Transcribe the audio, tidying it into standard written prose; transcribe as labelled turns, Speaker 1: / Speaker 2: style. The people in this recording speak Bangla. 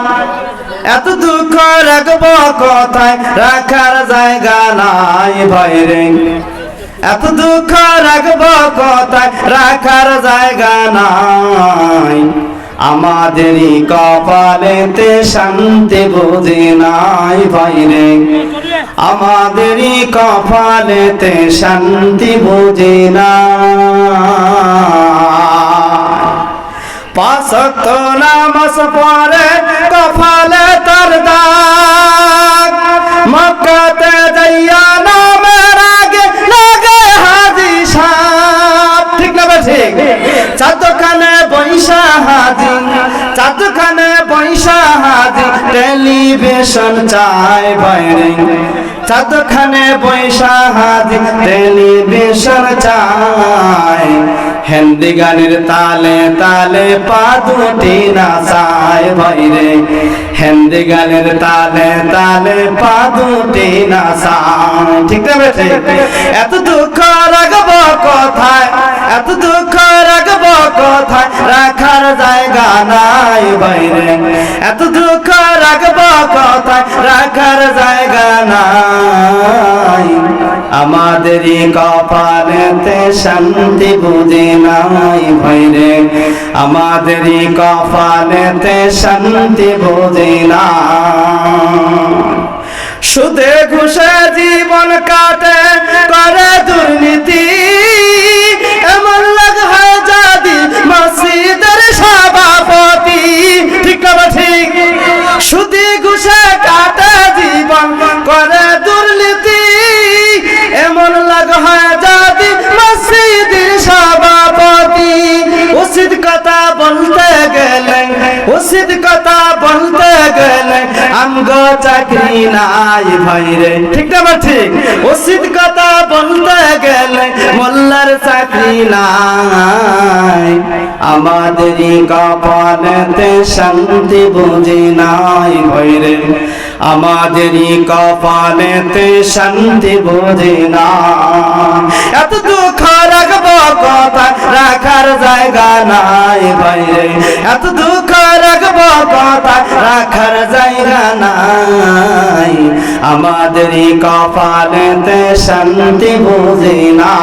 Speaker 1: নাই, এত দুঃখ রাখবো কোথায়, রাখার জায়গা নাই ভাইরে। এত দুঃখ রাখবো কোথায়, রাখার জায়গা নাই। আমাদেরই কপালেতে শান্তি বুঝি নাই ভাইরে, আমাদেরই কপালেতে শান্তি বুঝি নাই। পাঁচ ওয়াক্ত নামাজ পড়ে কপালে তার দাগ, মক্কাতে যাইয়া নামের আগে লাগে হাজি সাহেব। ঠিক না ঠিক? চাঁদখানে বৈশা হাজি, চাঁদখানে বৈশা হাজি, টেলিভিশন চাই বাইরে। চাঁদখানে বৈশা হাজি, টেলিভিশন চাই। হিন্দি গানের তালে তালে পা দুটি নাচায় ভাইরে, হিন্দি গানের তালে তালে পা দুটি নাচায়। ঠিক না বেঠে? এত দুঃখ রাখবো কোথায়, এত দুঃখ রাখবো কোথায়, রাখার জায়গা নাই বাইরে। এত দুঃখ রাখবো কোথায়, রাখার জায়গা নাই। আমাদেরই কপালেতে শান্তি বুঝি নাই ভাইরে, আমাদেরই কপালেতে শান্তি বুঝি না। সুদে ঘুষে জীবন কাটে করে দুর্নীতি, এমন লাগ হয় যদি মসজিদের সভাপতি। ঠিক না ঠিক? সুদে ঘুষে কাটে জীবন করে দুর্নীতি, এমন লাগ হয় যদি মসজিদের সভাপতি। উচিত কথা বলতে গেলে, উচিত কথা বলতে গেলে আমগো চাকরি নাই ভাইরে। ঠিক না ঠিক? উচিত কথা বলতে গেলে মোল্লার চাকরি নাই। আমাদেরই কপালেতে শান্তি বুঝি নাই ভাইরে, আমাদেরই কপালেতে শান্তি বুঝি না। এত দুঃখ রাখবো কোথায়, রাখার জায়গা নাই ভাইরে। এত দুঃখ রাখবো কোথায়, রাখার জায়গা নাই। আমাদেরই কপালেতে শান্তি বুঝি না।